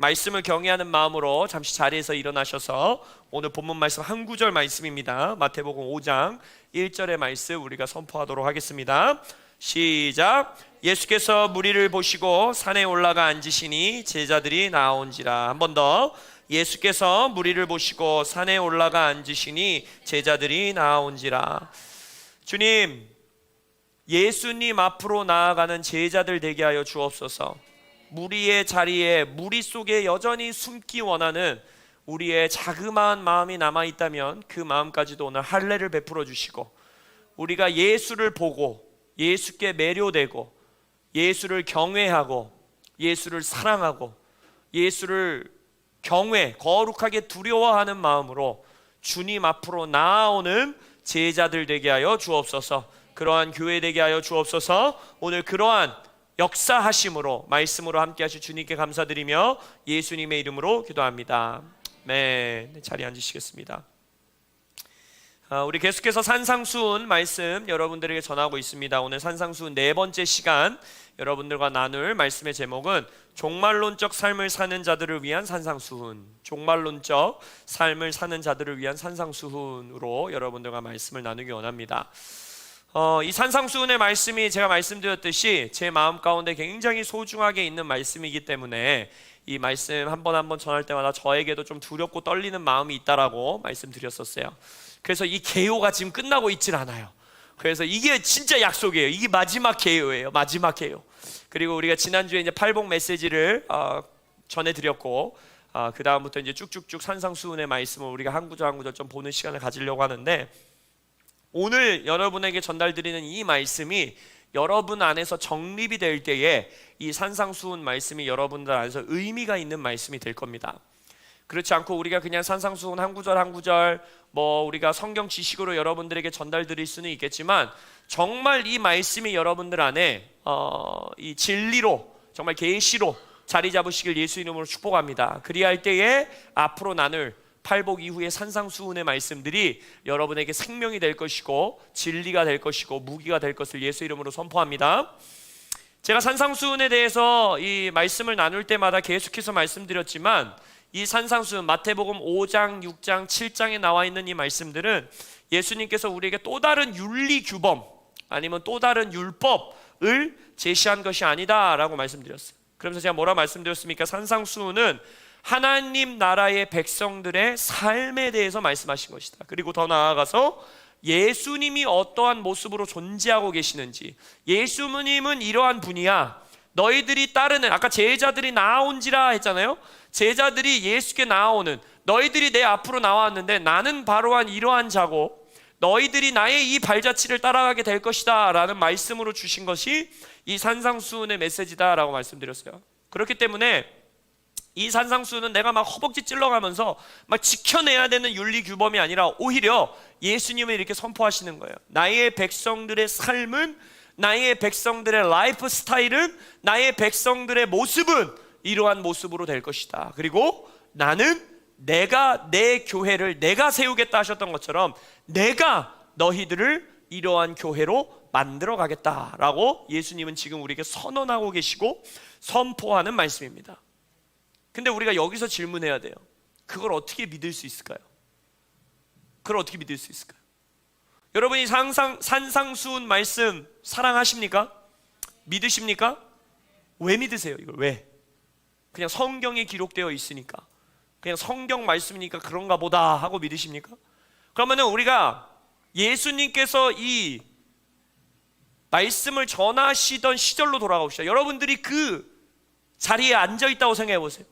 말씀을 경외하는 마음으로 잠시 자리에서 일어나셔서 오늘 본문 말씀 한 구절 말씀입니다. 마태복음 5장 1절의 말씀 우리가 선포하도록 하겠습니다. 시작. 예수께서 무리를 보시고 산에 올라가 앉으시니 제자들이 나온지라. 한 번 더. 예수께서 무리를 보시고 산에 올라가 앉으시니 제자들이 나온지라. 주님, 예수님 앞으로 나아가는 제자들 되게 하여 주옵소서. 무리의 자리에, 무리 속에 여전히 숨기 원하는 우리의 자그마한 마음이 남아있다면 그 마음까지도 오늘 할례를 베풀어 주시고, 우리가 예수를 보고 예수께 매료되고 예수를 경외하고 예수를 사랑하고 예수를 거룩하게 두려워하는 마음으로 주님 앞으로 나아오는 제자들 되게 하여 주옵소서. 그러한 교회 되게 하여 주옵소서. 오늘 그러한 역사하심으로 말씀으로 함께 하실 주님께 감사드리며 예수님의 이름으로 기도합니다. 네, 자리에 앉으시겠습니다. 우리 계속해서 산상수훈 말씀 여러분들에게 전하고 있습니다. 오늘 산상수훈 네 번째 시간 여러분들과 나눌 말씀의 제목은 종말론적 삶을 사는 자들을 위한 산상수훈. 종말론적 삶을 사는 자들을 위한 산상수훈으로 여러분들과 말씀을 나누기 원합니다. 이 산상수훈의 말씀이 제가 말씀드렸듯이 제 마음 가운데 굉장히 소중하게 있는 말씀이기 때문에 이 말씀 한 번 전할 때마다 저에게도 좀 두렵고 떨리는 마음이 있다라고 말씀드렸었어요. 그래서 이 개요가 지금 끝나고 있질 않아요. 그래서 이게 진짜 약속이에요. 이게 마지막 개요예요. 마지막 개요. 그리고 우리가 지난주에 이제 팔복 메시지를 전해드렸고, 그 다음부터 이제 쭉쭉쭉 산상수훈의 말씀을 우리가 한 구절 한 구절 좀 보는 시간을 가지려고 하는데, 오늘 여러분에게 전달드리는 이 말씀이 여러분 안에서 정립이 될 때에 이 산상수훈 말씀이 여러분들 안에서 의미가 있는 말씀이 될 겁니다. 그렇지 않고 우리가 그냥 산상수훈 한 구절 한 구절 우리가 성경 지식으로 여러분들에게 전달드릴 수는 있겠지만, 정말 이 말씀이 여러분들 안에 이 진리로, 정말 계시로 자리 잡으시길 예수 이름으로 축복합니다. 그리할 때에 앞으로 나눌 팔복 이후의 산상수훈의 말씀들이 여러분에게 생명이 될 것이고 진리가 될 것이고 무기가 될 것을 예수 이름으로 선포합니다. 제가 산상수훈에 대해서 이 말씀을 나눌 때마다 계속해서 말씀드렸지만, 이 산상수훈 마태복음 5장, 6장, 7장에 나와 있는 이 말씀들은 예수님께서 우리에게 또 다른 윤리 규범 아니면 또 다른 율법을 제시한 것이 아니다 라고 말씀드렸어요. 그러면서 제가 뭐라 말씀드렸습니까? 산상수훈은 하나님 나라의 백성들의 삶에 대해서 말씀하신 것이다. 그리고 더 나아가서 예수님이 어떠한 모습으로 존재하고 계시는지, 예수님은 이러한 분이야, 너희들이 따르는, 아까 제자들이 나온지라 했잖아요. 제자들이 예수께 나오는, 너희들이 내 앞으로 나왔는데 나는 바로한 이러한 자고 너희들이 나의 이 발자취를 따라가게 될 것이다 라는 말씀으로 주신 것이 이 산상수훈의 메시지다 라고 말씀드렸어요. 그렇기 때문에 이 산상수훈은 내가 막 허벅지 찔러가면서 막 지켜내야 되는 윤리 규범이 아니라 오히려 예수님을 이렇게 선포하시는 거예요. 나의 백성들의 삶은, 나의 백성들의 라이프 스타일은, 나의 백성들의 모습은 이러한 모습으로 될 것이다. 그리고 나는 내가 내 교회를 내가 세우겠다 하셨던 것처럼 내가 너희들을 이러한 교회로 만들어 가겠다라고 예수님은 지금 우리에게 선언하고 계시고 선포하는 말씀입니다. 근데 우리가 여기서 질문해야 돼요. 그걸 어떻게 믿을 수 있을까요? 그걸 어떻게 믿을 수 있을까요? 여러분이 산상수훈 말씀 사랑하십니까? 믿으십니까? 왜 믿으세요? 이걸 왜? 그냥 성경에 기록되어 있으니까, 그냥 성경 말씀이니까 그런가 보다 하고 믿으십니까? 그러면은 우리가 예수님께서 이 말씀을 전하시던 시절로 돌아가봅시다. 여러분들이 그 자리에 앉아 있다고 생각해 보세요.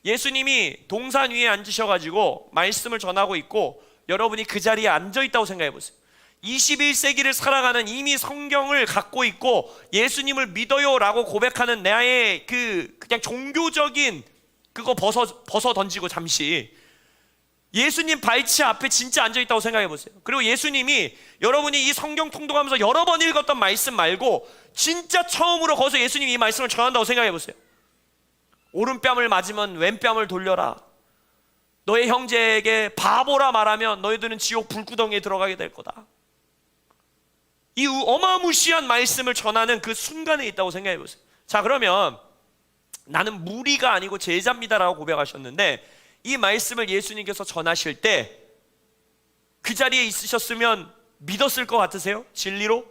예수님이 동산 위에 앉으셔가지고 말씀을 전하고 있고 여러분이 그 자리에 앉아 있다고 생각해 보세요. 21세기를 살아가는, 이미 성경을 갖고 있고 예수님을 믿어요 라고 고백하는 나의 그냥 종교적인 그거 벗어 던지고 잠시 예수님 발치 앞에 진짜 앉아 있다고 생각해 보세요. 그리고 예수님이 여러분이 이 성경 통독하면서 여러 번 읽었던 말씀 말고 진짜 처음으로 거기서 예수님이 이 말씀을 전한다고 생각해 보세요. 오른뺨을 맞으면 왼뺨을 돌려라. 너의 형제에게 바보라 말하면 너희들은 지옥 불구덩이에 들어가게 될 거다. 이 어마무시한 말씀을 전하는 그 순간에 있다고 생각해 보세요. 자, 그러면 나는 무리가 아니고 제자입니다라고 고백하셨는데, 이 말씀을 예수님께서 전하실 때 그 자리에 있으셨으면 믿었을 것 같으세요? 진리로?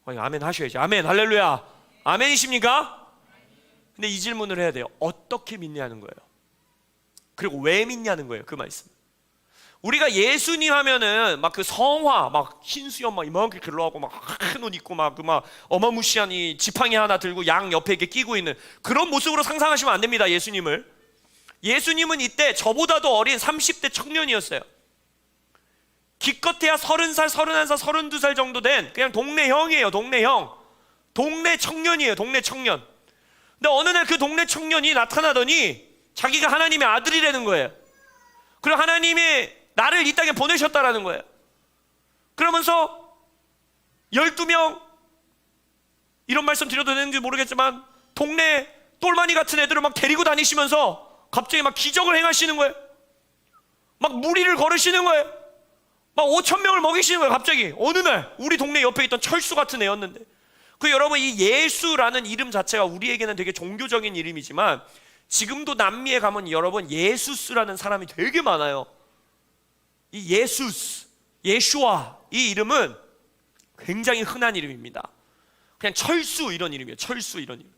아멘 하셔야죠. 아멘, 할렐루야. 아멘이십니까? 근데 이 질문을 해야 돼요. 어떻게 믿냐는 거예요. 그리고 왜 믿냐는 거예요. 그 말씀. 우리가 예수님 하면은 막 그 성화, 막 흰수염 막 이만하게 길러하고 막 큰 옷 입고 막 그 막 어마무시한 이 지팡이 하나 들고 양 옆에 이렇게 끼고 있는 그런 모습으로 상상하시면 안 됩니다. 예수님은 이때 저보다도 어린 30대 청년이었어요. 기껏해야 30살, 31살, 32살 정도 된 그냥 동네 형이에요. 동네 형, 동네 청년이에요. 동네 청년. 근데 어느 날 그 동네 청년이 나타나더니 자기가 하나님의 아들이라는 거예요. 그리고 하나님이 나를 이 땅에 보내셨다라는 거예요. 그러면서 12명, 이런 말씀 드려도 되는지 모르겠지만 동네 똘마니 같은 애들을 막 데리고 다니시면서 갑자기 막 기적을 행하시는 거예요. 막 무리를 걸으시는 거예요. 막 5,000명을 먹이시는 거예요. 갑자기 어느 날 우리 동네 옆에 있던 철수 같은 애였는데, 그 여러분, 이 예수라는 이름 자체가 우리에게는 되게 종교적인 이름이지만 지금도 남미에 가면 여러분 예수스라는 사람이 되게 많아요. 이 예수스, 예슈아, 이 이름은 굉장히 흔한 이름입니다. 그냥 철수 이런 이름이에요. 철수 이런 이름.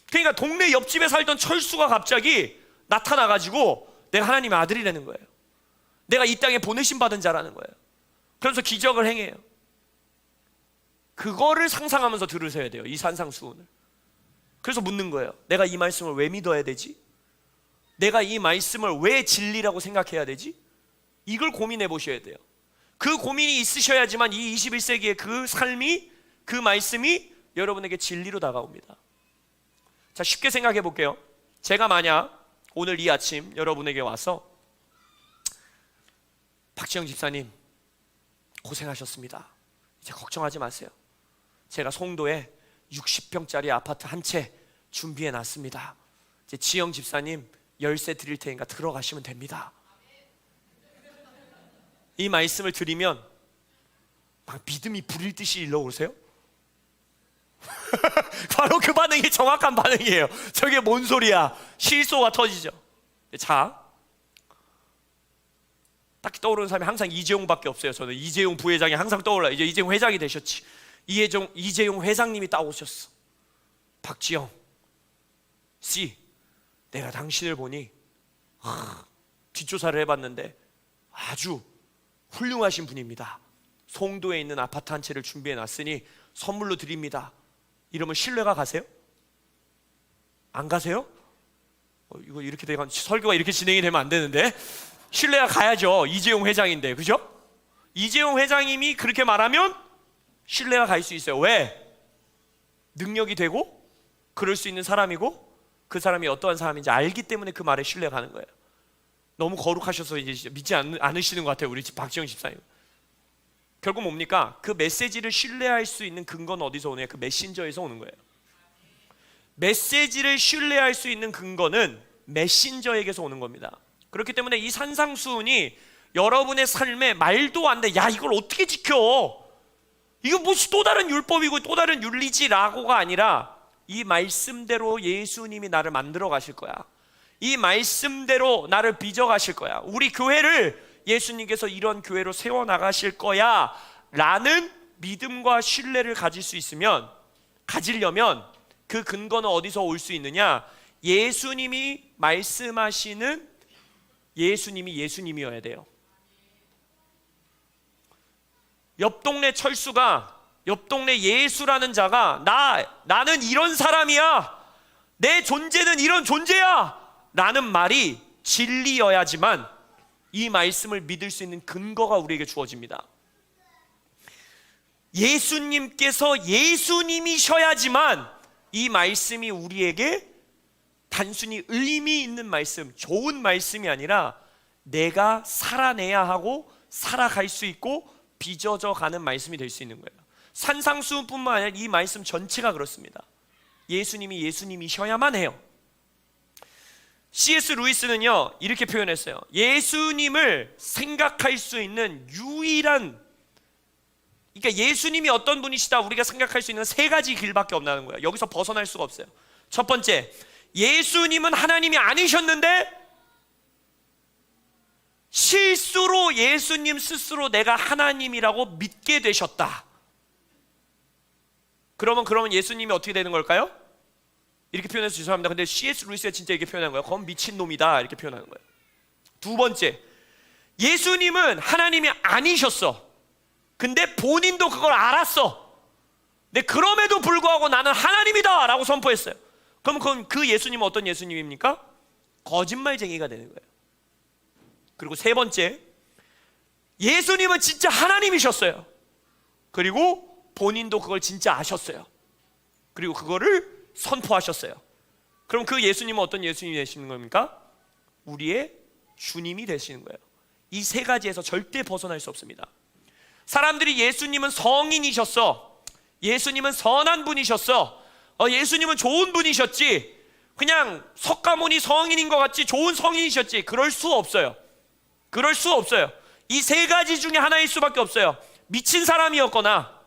그러니까 동네 옆집에 살던 철수가 갑자기 나타나가지고 내가 하나님의 아들이라는 거예요. 내가 이 땅에 보내심 받은 자라는 거예요. 그래서 기적을 행해요. 그거를 상상하면서 들으셔야 돼요. 이 산상수훈을. 그래서 묻는 거예요. 내가 이 말씀을 왜 믿어야 되지? 내가 이 말씀을 왜 진리라고 생각해야 되지? 이걸 고민해 보셔야 돼요. 그 고민이 있으셔야지만 이 21세기의 그 삶이, 그 말씀이 여러분에게 진리로 다가옵니다. 자, 쉽게 생각해 볼게요. 제가 만약 오늘 이 아침 여러분에게 와서 박지영 집사님 고생하셨습니다. 이제 걱정하지 마세요. 제가 송도에 60평짜리 아파트 한 채 준비해 놨습니다. 이제 지영 집사님 열쇠 드릴 테니까 들어가시면 됩니다. 이 말씀을 드리면 막 믿음이 불일 듯이 일러오세요? 바로 그 반응이 정확한 반응이에요. 저게 뭔 소리야? 실소가 터지죠. 자, 딱히 떠오르는 사람이 항상 이재용밖에 없어요. 저는 이재용 부회장이 항상 떠올라요. 이제 이재용 회장이 되셨지. 이재용 회장님이 딱 오셨어. 박지영 씨, 내가 당신을 보니 뒷조사를 해봤는데 아주 훌륭하신 분입니다. 송도에 있는 아파트 한 채를 준비해 놨으니 선물로 드립니다. 이러면 신뢰가 가세요? 안 가세요? 이거 이렇게 되면 설교가 이렇게 진행이 되면 안 되는데. 신뢰가 가야죠. 이재용 회장인데, 그죠? 이재용 회장님이 그렇게 말하면 신뢰가 갈 수 있어요. 왜? 능력이 되고 그럴 수 있는 사람이고 그 사람이 어떠한 사람인지 알기 때문에 그 말에 신뢰가 가는 거예요. 너무 거룩하셔서 이제 믿지 않으시는 것 같아요. 우리 박지영 집사님. 결국 뭡니까? 그 메시지를 신뢰할 수 있는 근거는 어디서 오느냐? 그 메신저에서 오는 거예요. 메시지를 신뢰할 수 있는 근거는 메신저에게서 오는 겁니다. 그렇기 때문에 이 산상수훈이 여러분의 삶에 말도 안 돼, 야 이걸 어떻게 지켜, 이거 무슨 또 다른 율법이고 또 다른 윤리지라고가 아니라 이 말씀대로 예수님이 나를 만들어 가실 거야. 이 말씀대로 나를 빚어 가실 거야. 우리 교회를 예수님께서 이런 교회로 세워나가실 거야 라는 믿음과 신뢰를 가지려면 그 근거는 어디서 올 수 있느냐? 예수님이 말씀하시는 예수님이 예수님이어야 돼요. 옆 동네 철수가, 옆 동네 예수라는 자가 나는 이런 사람이야, 내 존재는 이런 존재야 라는 말이 진리여야지만 이 말씀을 믿을 수 있는 근거가 우리에게 주어집니다. 예수님께서 예수님이셔야지만 이 말씀이 우리에게 단순히 의미 있는 말씀, 좋은 말씀이 아니라 내가 살아내야 하고 살아갈 수 있고 빚어져 가는 말씀이 될 수 있는 거예요. 산상수훈뿐만 아니라 이 말씀 전체가 그렇습니다. 예수님이 예수님이셔야만 해요. C.S. 루이스는요 이렇게 표현했어요. 예수님을 생각할 수 있는 유일한, 그러니까 예수님이 어떤 분이시다 우리가 생각할 수 있는 세 가지 길밖에 없다는 거예요. 여기서 벗어날 수가 없어요. 첫 번째, 예수님은 하나님이 아니셨는데 실수로 예수님 스스로 내가 하나님이라고 믿게 되셨다. 그러면 예수님이 어떻게 되는 걸까요? 이렇게 표현해서 죄송합니다. 근데 C.S. 루이스가 진짜 이렇게 표현한 거예요. 그건 미친놈이다 이렇게 표현하는 거예요. 두 번째, 예수님은 하나님이 아니셨어. 근데 본인도 그걸 알았어. 근데 그럼에도 불구하고 나는 하나님이다 라고 선포했어요. 그럼 그 예수님은 어떤 예수님입니까? 거짓말쟁이가 되는 거예요. 그리고 세 번째, 예수님은 진짜 하나님이셨어요. 그리고 본인도 그걸 진짜 아셨어요. 그리고 그거를 선포하셨어요. 그럼 그 예수님은 어떤 예수님이 되시는 겁니까? 우리의 주님이 되시는 거예요. 이 세 가지에서 절대 벗어날 수 없습니다. 사람들이 예수님은 성인이셨어, 예수님은 선한 분이셨어, 예수님은 좋은 분이셨지, 그냥 석가모니 성인인 것 같지, 좋은 성인이셨지, 그럴 수 없어요. 그럴 수 없어요. 이 세 가지 중에 하나일 수밖에 없어요. 미친 사람이었거나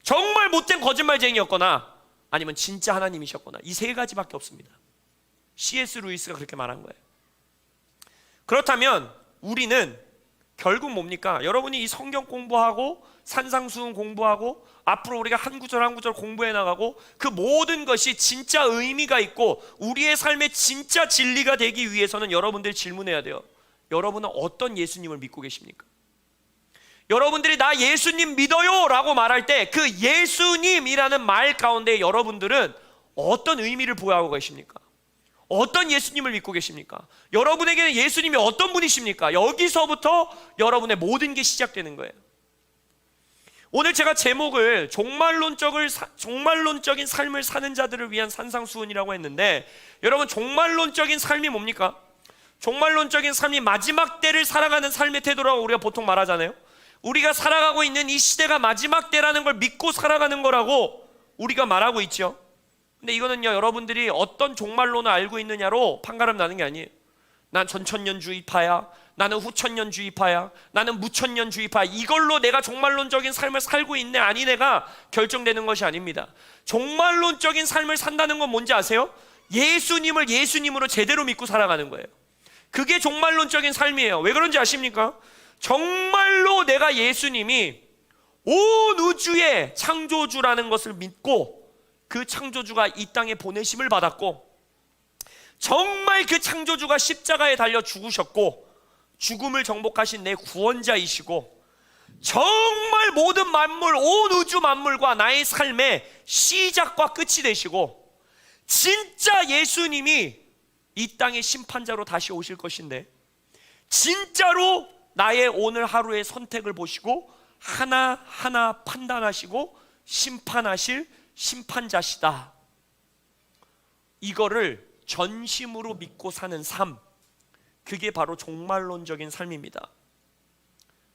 정말 못된 거짓말쟁이였거나 아니면 진짜 하나님이셨거나, 이 세 가지밖에 없습니다. C.S. 루이스가 그렇게 말한 거예요. 그렇다면 우리는 결국 뭡니까? 여러분이 이 성경 공부하고 산상수훈 공부하고 앞으로 우리가 한 구절 한 구절 공부해 나가고 그 모든 것이 진짜 의미가 있고 우리의 삶의 진짜 진리가 되기 위해서는 여러분들이 질문해야 돼요. 여러분은 어떤 예수님을 믿고 계십니까? 여러분들이 나 예수님 믿어요 라고 말할 때 그 예수님이라는 말 가운데 여러분들은 어떤 의미를 부여하고 계십니까? 어떤 예수님을 믿고 계십니까? 여러분에게는 예수님이 어떤 분이십니까? 여기서부터 여러분의 모든 게 시작되는 거예요. 오늘 제가 제목을 종말론적인 삶을 사는 자들을 위한 산상수훈이라고 했는데, 여러분 종말론적인 삶이 뭡니까? 종말론적인 삶이 마지막 때를 살아가는 삶의 태도라고 우리가 보통 말하잖아요. 우리가 살아가고 있는 이 시대가 마지막 때라는 걸 믿고 살아가는 거라고 우리가 말하고 있죠. 근데 이거는요, 여러분들이 어떤 종말론을 알고 있느냐로 판가름 나는 게 아니에요. 난 전천년주의파야, 나는 후천년주의파야, 나는 무천년주의파, 이걸로 내가 종말론적인 삶을 살고 있네 아니네가 결정되는 것이 아닙니다. 종말론적인 삶을 산다는 건 뭔지 아세요? 예수님을 예수님으로 제대로 믿고 살아가는 거예요. 그게 종말론적인 삶이에요. 왜 그런지 아십니까? 정말로 내가 예수님이 온 우주의 창조주라는 것을 믿고 그 창조주가 이 땅에 보내심을 받았고, 정말 그 창조주가 십자가에 달려 죽으셨고 죽음을 정복하신 내 구원자이시고, 정말 모든 만물, 온 우주 만물과 나의 삶의 시작과 끝이 되시고, 진짜 예수님이 이 땅의 심판자로 다시 오실 것인데 진짜로 나의 오늘 하루의 선택을 보시고 하나하나 판단하시고 심판하실 심판자시다. 이거를 전심으로 믿고 사는 삶, 그게 바로 종말론적인 삶입니다.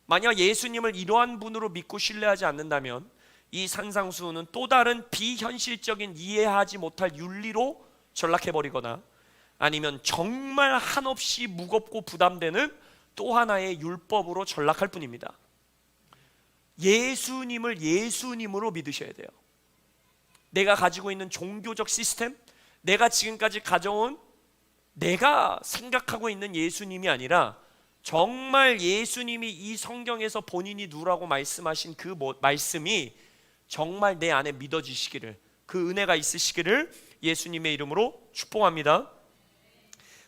만약 예수님을 이러한 분으로 믿고 신뢰하지 않는다면 이 산상수훈은 또 다른 비현실적인 이해하지 못할 윤리로 전락해버리거나 아니면 정말 한없이 무겁고 부담되는 또 하나의 율법으로 전락할 뿐입니다. 예수님을 예수님으로 믿으셔야 돼요. 내가 가지고 있는 종교적 시스템, 내가 지금까지 가져온 내가 생각하고 있는 예수님이 아니라 정말 예수님이 이 성경에서 본인이 누구라고 말씀하신 그 말씀이 정말 내 안에 믿어지시기를, 그 은혜가 있으시기를 예수님의 이름으로 축복합니다.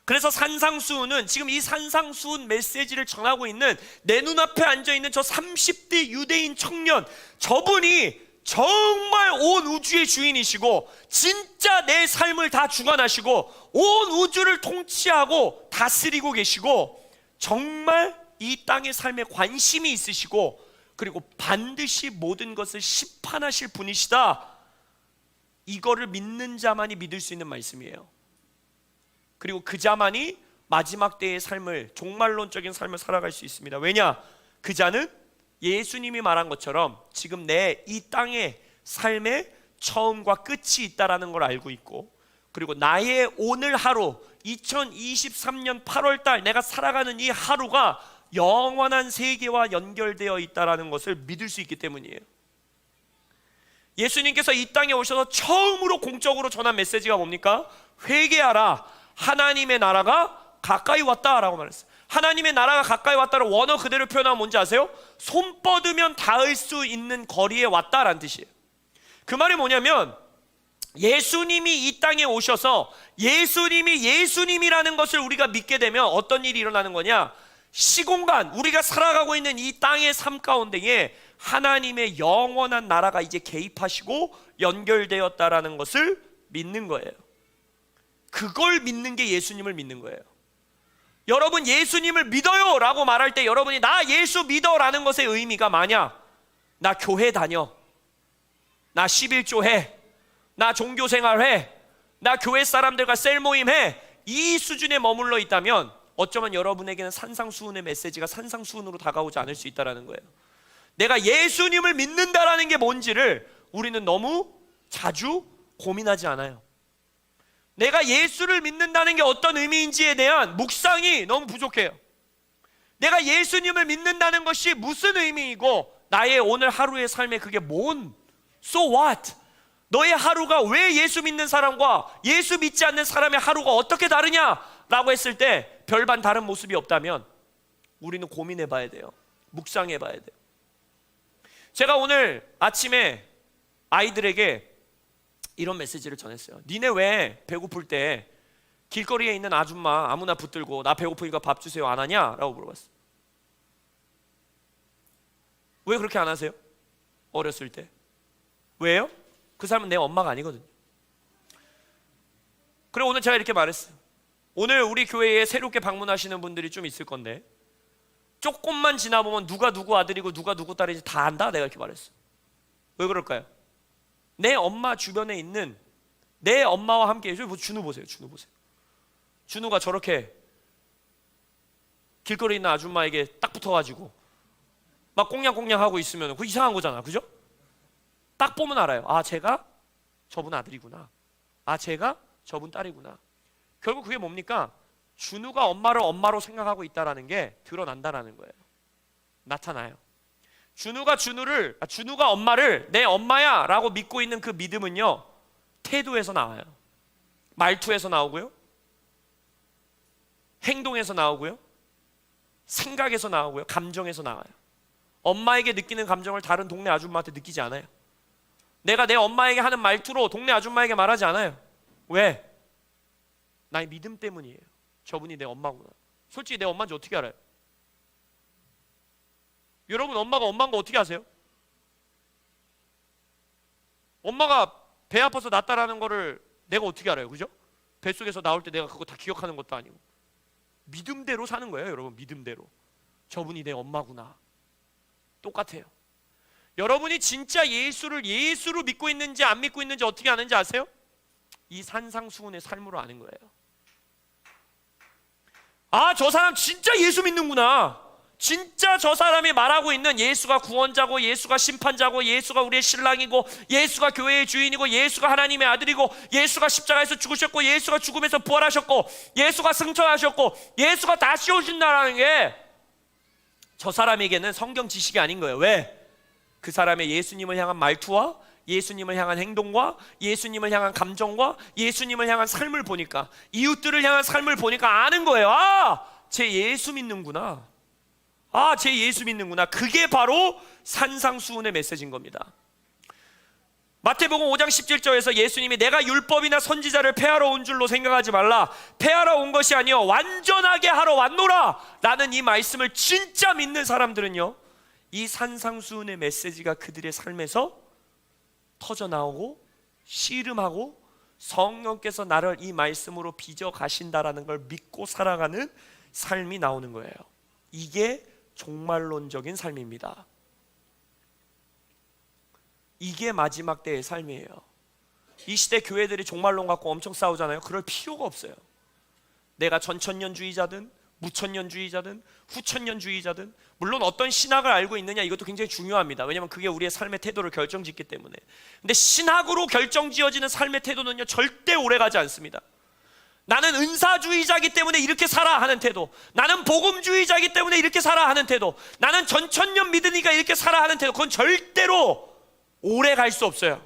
그래서 산상수훈은 지금 이 산상수훈 메시지를 전하고 있는 내 눈앞에 앉아있는 저 30대 유대인 청년, 저분이 정말 온 우주의 주인이시고 진짜 내 삶을 다 주관하시고 온 우주를 통치하고 다스리고 계시고 정말 이 땅의 삶에 관심이 있으시고 그리고 반드시 모든 것을 심판하실 분이시다. 이거를 믿는 자만이 믿을 수 있는 말씀이에요. 그리고 그 자만이 마지막 때의 삶을, 종말론적인 삶을 살아갈 수 있습니다. 왜냐? 그 자는 예수님이 말한 것처럼 지금 내 이 땅의 삶의 처음과 끝이 있다라는 걸 알고 있고, 그리고 나의 오늘 하루 2023년 8월달 내가 살아가는 이 하루가 영원한 세계와 연결되어 있다라는 것을 믿을 수 있기 때문이에요. 예수님께서 이 땅에 오셔서 처음으로 공적으로 전한 메시지가 뭡니까? 회개하라, 하나님의 나라가 가까이 왔다라고 말했어요. 하나님의 나라가 가까이 왔다를 원어 그대로 표현하면 뭔지 아세요? 손 뻗으면 닿을 수 있는 거리에 왔다라는 뜻이에요. 그 말이 뭐냐면 예수님이 이 땅에 오셔서 예수님이 예수님이라는 것을 우리가 믿게 되면 어떤 일이 일어나는 거냐? 시공간, 우리가 살아가고 있는 이 땅의 삶 가운데에 하나님의 영원한 나라가 이제 개입하시고 연결되었다라는 것을 믿는 거예요. 그걸 믿는 게 예수님을 믿는 거예요. 여러분 예수님을 믿어요 라고 말할 때 여러분이 나 예수 믿어 라는 것의 의미가 뭐냐? 나 교회 다녀, 나 11조 해, 나 종교생활 해, 나 교회 사람들과 셀 모임 해, 이 수준에 머물러 있다면 어쩌면 여러분에게는 산상수훈의 메시지가 산상수훈으로 다가오지 않을 수 있다는 거예요. 내가 예수님을 믿는다라는 게 뭔지를 우리는 너무 자주 고민하지 않아요. 내가 예수를 믿는다는 게 어떤 의미인지에 대한 묵상이 너무 부족해요. 내가 예수님을 믿는다는 것이 무슨 의미이고 나의 오늘 하루의 삶에 그게 뭔? So what? 너의 하루가 왜 예수 믿는 사람과 예수 믿지 않는 사람의 하루가 어떻게 다르냐라고 했을 때 별반 다른 모습이 없다면 우리는 고민해 봐야 돼요. 묵상해 봐야 돼요. 제가 오늘 아침에 아이들에게 이런 메시지를 전했어요. 니네 왜 배고플 때 길거리에 있는 아줌마 아무나 붙들고 나 배고프니까 밥 주세요 안 하냐? 라고 물어봤어요. 왜 그렇게 안 하세요? 어렸을 때. 왜요? 그 사람은 내 엄마가 아니거든요. 그래 오늘 제가 이렇게 말했어요. 오늘 우리 교회에 새롭게 방문하시는 분들이 좀 있을 건데 조금만 지나보면 누가 누구 아들이고 누가 누구 딸인지 다 안다? 내가 이렇게 말했어요. 왜 그럴까요? 내 엄마 주변에 있는 내 엄마와 함께 준우 보세요. 준우 보세요. 준우가 저렇게 길거리에 있는 아줌마에게 딱 붙어가지고 막 꽁냥꽁냥 하고 있으면 그거 이상한 거잖아. 그죠? 딱 보면 알아요. 아 제가 저분 아들이구나. 아 제가 저분 딸이구나. 결국 그게 뭡니까? 준우가 엄마를 엄마로 생각하고 있다는 게 드러난다는 거예요. 나타나요. 준우가 엄마를 내 엄마야 라고 믿고 있는 그 믿음은요 태도에서 나와요. 말투에서 나오고요, 행동에서 나오고요, 생각에서 나오고요, 감정에서 나와요. 엄마에게 느끼는 감정을 다른 동네 아줌마한테 느끼지 않아요. 내가 내 엄마에게 하는 말투로 동네 아줌마에게 말하지 않아요. 왜? 나의 믿음 때문이에요. 저분이 내 엄마구나. 솔직히 내 엄마인지 어떻게 알아요? 여러분 엄마가 엄마인 거 어떻게 아세요? 엄마가 배 아파서 낳았다라는 거를 내가 어떻게 알아요? 그죠? 뱃속에서 나올 때 내가 그거 다 기억하는 것도 아니고 믿음대로 사는 거예요. 여러분 믿음대로. 저분이 내 엄마구나. 똑같아요. 여러분이 진짜 예수로 믿고 있는지 안 믿고 있는지 어떻게 아는지 아세요? 이 산상수훈의 삶으로 아는 거예요. 아, 저 사람 진짜 예수 믿는구나. 진짜 저 사람이 말하고 있는 예수가 구원자고 예수가 심판자고 예수가 우리의 신랑이고 예수가 교회의 주인이고 예수가 하나님의 아들이고 예수가 십자가에서 죽으셨고 예수가 죽음에서 부활하셨고 예수가 승천하셨고 예수가 다시 오신다라는 게 저 사람에게는 성경 지식이 아닌 거예요. 왜? 그 사람의 예수님을 향한 말투와 예수님을 향한 행동과 예수님을 향한 감정과 예수님을 향한 삶을 보니까, 이웃들을 향한 삶을 보니까 아는 거예요. 아, 쟤 예수 믿는구나. 아, 쟤 예수 믿는구나. 그게 바로 산상수훈의 메시지인 겁니다. 마태복음 5장 17절에서 예수님이 내가 율법이나 선지자를 폐하러 온 줄로 생각하지 말라. 폐하러 온 것이 아니요 완전하게 하러 왔노라 라는 이 말씀을 진짜 믿는 사람들은요, 이 산상수훈의 메시지가 그들의 삶에서 터져나오고 씨름하고 성령께서 나를 이 말씀으로 빚어 가신다라는 걸 믿고 살아가는 삶이 나오는 거예요. 이게 종말론적인 삶입니다. 이게 마지막 때의 삶이에요. 이 시대 교회들이 종말론 갖고 엄청 싸우잖아요. 그럴 필요가 없어요. 내가 전천년주의자든 무천년주의자든 후천년주의자든, 물론 어떤 신학을 알고 있느냐 이것도 굉장히 중요합니다. 왜냐하면 그게 우리의 삶의 태도를 결정짓기 때문에. 근데 신학으로 결정지어지는 삶의 태도는요 절대 오래가지 않습니다. 나는 은사주의자이기 때문에 이렇게 살아 하는 태도, 나는 복음주의자이기 때문에 이렇게 살아 하는 태도, 나는 전천년 믿으니까 이렇게 살아 하는 태도, 그건 절대로 오래 갈 수 없어요.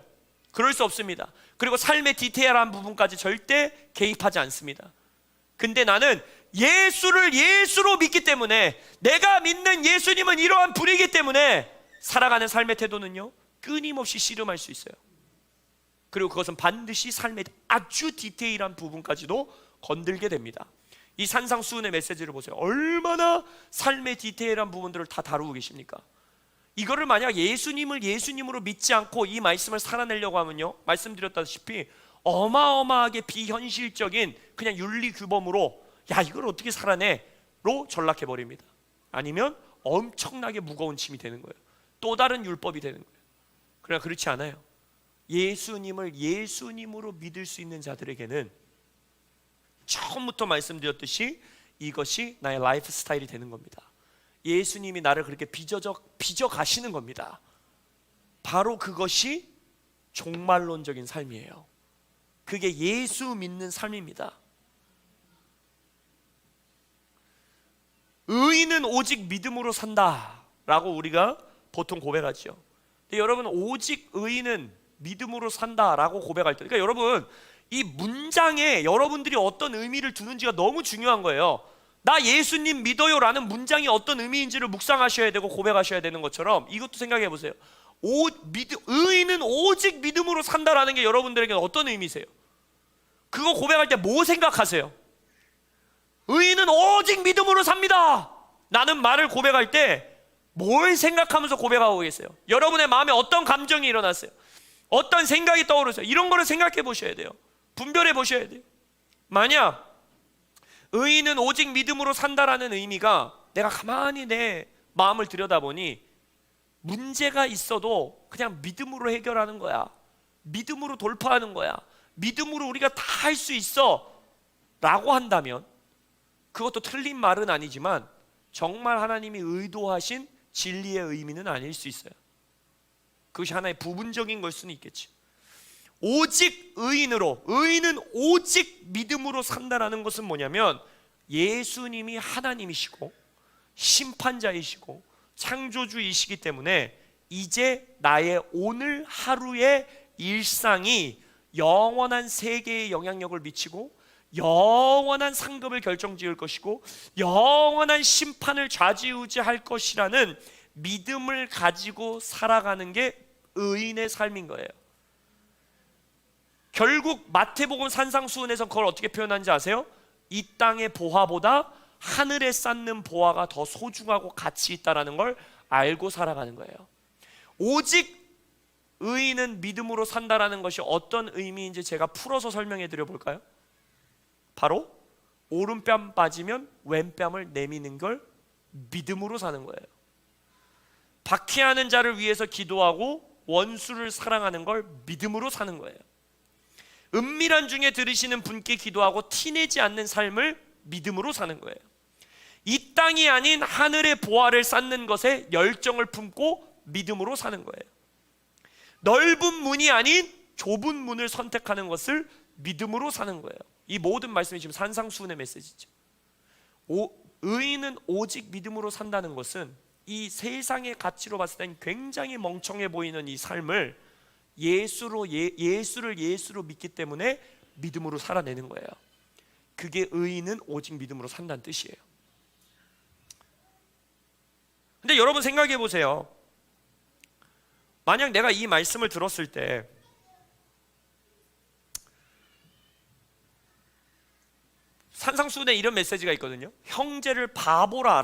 그럴 수 없습니다. 그리고 삶의 디테일한 부분까지 절대 개입하지 않습니다. 근데 나는 예수를 예수로 믿기 때문에, 내가 믿는 예수님은 이러한 분이기 때문에 살아가는 삶의 태도는요, 끊임없이 씨름할 수 있어요. 그리고 그것은 반드시 삶의 아주 디테일한 부분까지도 건들게 됩니다. 이 산상수훈의 메시지를 보세요. 얼마나 삶의 디테일한 부분들을 다 다루고 계십니까? 이거를 만약 예수님을 예수님으로 믿지 않고 이 말씀을 살아내려고 하면요, 말씀드렸다시피 어마어마하게 비현실적인 그냥 윤리규범으로 야 이걸 어떻게 살아내?로 전락해버립니다. 아니면 엄청나게 무거운 짐이 되는 거예요. 또 다른 율법이 되는 거예요. 그러나 그렇지 않아요. 예수님을 예수님으로 믿을 수 있는 자들에게는 처음부터 말씀드렸듯이 이것이 나의 라이프 스타일이 되는 겁니다. 예수님이 나를 그렇게 빚어 가시는 겁니다. 바로 그것이 종말론적인 삶이에요. 그게 예수 믿는 삶입니다. 의인은 오직 믿음으로 산다라고 우리가 보통 고백하죠. 근데 여러분, 오직 의인은 믿음으로 산다라고 고백할 때, 그러니까 여러분 이 문장에 여러분들이 어떤 의미를 두는지가 너무 중요한 거예요. 나 예수님 믿어요 라는 문장이 어떤 의미인지를 묵상하셔야 되고 고백하셔야 되는 것처럼 이것도 생각해 보세요. 의인은 오직 믿음으로 산다라는 게 여러분들에게는 어떤 의미세요? 그거 고백할 때 뭐 생각하세요? 의인은 오직 믿음으로 삽니다 라는 말을 고백할 때 뭘 생각하면서 고백하고 계세요? 여러분의 마음에 어떤 감정이 일어났어요? 어떤 생각이 떠오르세요? 이런 거를 생각해 보셔야 돼요. 분별해 보셔야 돼요. 만약 의인은 오직 믿음으로 산다라는 의미가 내가 가만히 내 마음을 들여다보니 문제가 있어도 그냥 믿음으로 해결하는 거야, 믿음으로 돌파하는 거야, 믿음으로 우리가 다 할 수 있어 라고 한다면 그것도 틀린 말은 아니지만 정말 하나님이 의도하신 진리의 의미는 아닐 수 있어요. 그것이 하나의 부분적인 걸 수는 있겠지. 오직 의인으로, 의인은 오직 믿음으로 산다라는 것은 뭐냐면 예수님이 하나님이시고 심판자이시고 창조주이시기 때문에 이제 나의 오늘 하루의 일상이 영원한 세계에 영향력을 미치고 영원한 상급을 결정지을 것이고 영원한 심판을 좌지우지할 것이라는 믿음을 가지고 살아가는 게 의인의 삶인 거예요. 결국 마태복음 산상수훈에서 그걸 어떻게 표현하는지 아세요? 이 땅의 보화보다 하늘에 쌓는 보화가 더 소중하고 가치 있다는 걸 알고 살아가는 거예요. 오직 의인은 믿음으로 산다라는 것이 어떤 의미인지 제가 풀어서 설명해 드려 볼까요? 바로 오른뺨 빠지면 왼뺨을 내미는 걸 믿음으로 사는 거예요. 박해하는 자를 위해서 기도하고 원수를 사랑하는 걸 믿음으로 사는 거예요. 은밀한 중에 들으시는 분께 기도하고 티내지 않는 삶을 믿음으로 사는 거예요. 이 땅이 아닌 하늘의 보화를 쌓는 것에 열정을 품고 믿음으로 사는 거예요. 넓은 문이 아닌 좁은 문을 선택하는 것을 믿음으로 사는 거예요. 이 모든 말씀이 지금 산상수훈의 메시지죠. 의인은 오직 믿음으로 산다는 것은 이 세상의 가치로 봤을 땐 굉장히 멍청해 보이는 이 삶을 예수를 예수로 믿기 때문에 믿음으로 살아내는 거예요. 그게 의인은 오직 믿음으로 산다는 뜻이에요. 근데 여러분 생각해 보세요. 만약 내가 이 말씀을 들었을 때 산상수훈에 이런 메시지가 있거든요. 형제를 바보라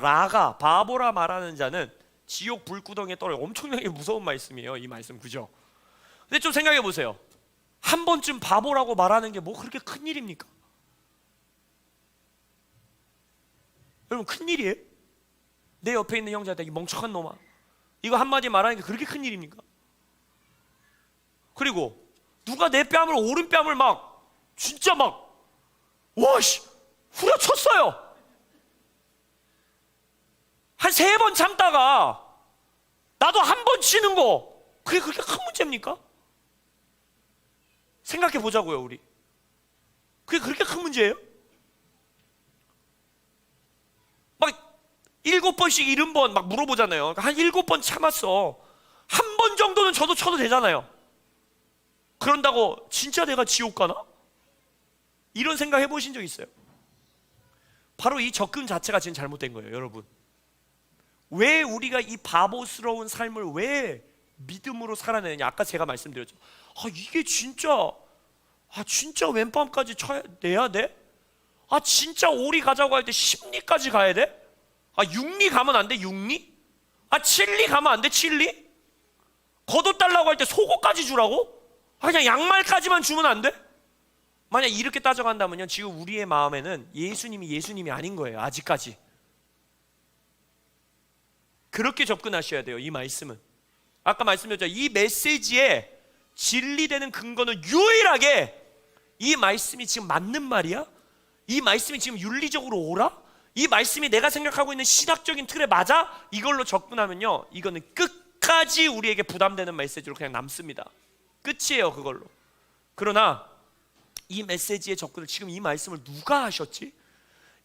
말하는 자는 지옥 불구덩이에 떨어져. 엄청나게 무서운 말씀이에요, 이 말씀. 그죠? 근데 좀 생각해 보세요. 한 번쯤 바보라고 말하는 게 뭐 그렇게 큰 일입니까? 여러분, 큰 일이에요? 내 옆에 있는 형제한테 이 멍청한 놈아, 이거 한마디 말하는 게 그렇게 큰 일입니까? 그리고 누가 내 뺨을, 오른뺨을 막 진짜 막 와씨 후려쳤어요. 한 3번 참다가 나도 한 번 치는 거, 그게 그렇게 큰 문제입니까? 생각해 보자고요, 우리. 그게 그렇게 큰 문제예요? 막 7번씩 70번 막 물어보잖아요. 한 7번 참았어. 한 번 정도 정도는 저도 쳐도 되잖아요. 그런다고 진짜 내가 지옥 가나? 이런 생각 해보신 적 있어요? 바로 이 접근 자체가 지금 잘못된 거예요, 여러분. 왜 우리가 이 바보스러운 삶을 왜 믿음으로 살아내느냐? 아까 제가 말씀드렸죠. 이게 진짜 진짜 왼밤까지 내야 돼? 진짜 오리 가자고 할 때 10리까지 가야 돼? 6리 가면 안 돼? 6리? 7리 가면 안 돼? 7리? 겉옷 달라고 할 때 속옷까지 주라고? 그냥 양말까지만 주면 안 돼? 만약 이렇게 따져간다면요, 지금 우리의 마음에는 예수님이 아닌 거예요. 아직까지. 그렇게 접근하셔야 돼요. 이 말씀은, 아까 말씀드렸죠, 이 메시지에 진리되는 근거는 유일하게 이 말씀이 지금 맞는 말이야? 이 말씀이 지금 윤리적으로 옳아? 이 말씀이 내가 생각하고 있는 신학적인 틀에 맞아? 이걸로 접근하면요, 이거는 끝까지 우리에게 부담되는 메시지로 그냥 남습니다. 끝이에요, 그걸로. 그러나 이 메시지의 접근을 지금 이 말씀을 누가 하셨지?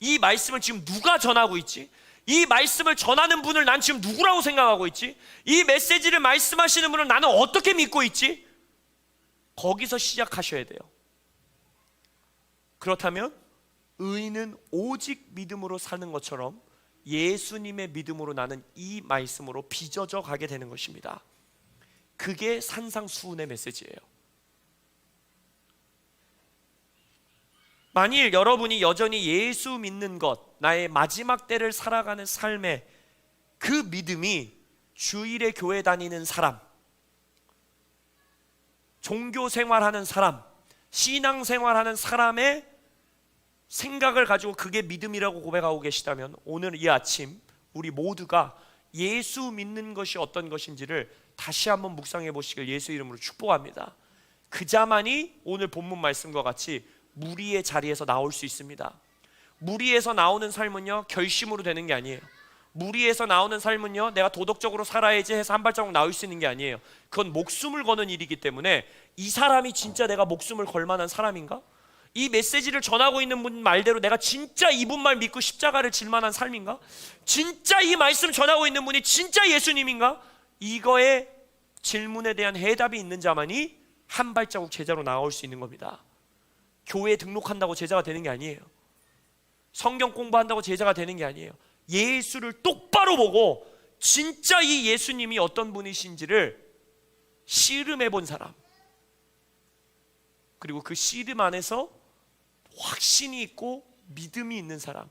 이 말씀을 지금 누가 전하고 있지? 이 말씀을 전하는 분을 난 지금 누구라고 생각하고 있지? 이 메시지를 말씀하시는 분을 나는 어떻게 믿고 있지? 거기서 시작하셔야 돼요. 그렇다면 의인은 오직 믿음으로 사는 것처럼 예수님의 믿음으로 나는 이 말씀으로 빚어져 가게 되는 것입니다. 그게 산상수훈의 메시지예요. 만일 여러분이 여전히 예수 믿는 것, 나의 마지막 때를 살아가는 삶의 그 믿음이 주일에 교회 다니는 사람, 종교 생활하는 사람, 신앙 생활하는 사람의 생각을 가지고 그게 믿음이라고 고백하고 계시다면, 오늘 이 아침 우리 모두가 예수 믿는 것이 어떤 것인지를 다시 한번 묵상해 보시길 예수 이름으로 축복합니다. 그 자만이 오늘 본문 말씀과 같이 무리의 자리에서 나올 수 있습니다. 무리에서 나오는 삶은요, 결심으로 되는 게 아니에요. 무리에서 나오는 삶은요, 내가 도덕적으로 살아야지 해서 한 발자국 나올 수 있는 게 아니에요. 그건 목숨을 거는 일이기 때문에 이 사람이 진짜 내가 목숨을 걸 만한 사람인가? 이 메시지를 전하고 있는 분 말대로 내가 진짜 이분 말 믿고 십자가를 질 만한 삶인가? 진짜 이 말씀 전하고 있는 분이 진짜 예수님인가? 이거의 질문에 대한 해답이 있는 자만이 한 발자국 제자로 나올 수 있는 겁니다. 교회에 등록한다고 제자가 되는 게 아니에요. 성경 공부한다고 제자가 되는 게 아니에요. 예수를 똑바로 보고 진짜 이 예수님이 어떤 분이신지를 씨름해 본 사람, 그리고 그 씨름 안에서 확신이 있고 믿음이 있는 사람,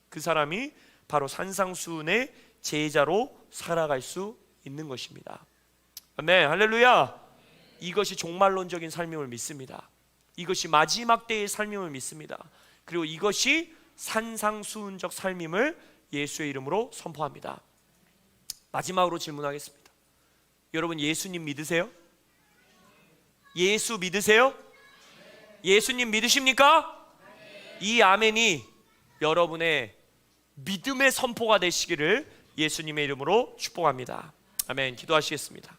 그 사람이 바로 산상수훈의 제자로 살아갈 수 있는 것입니다. 아멘, 할렐루야. 이것이 종말론적인 삶임을 믿습니다. 이것이 마지막 때의 삶임을 믿습니다. 그리고 이것이 산상수훈적 삶임을 예수의 이름으로 선포합니다. 마지막으로 질문하겠습니다. 여러분, 예수님 믿으세요? 예수 믿으세요? 예수님 믿으십니까? 이 아멘이 여러분의 믿음의 선포가 되시기를 예수님의 이름으로 축복합니다. 아멘. 기도하시겠습니다.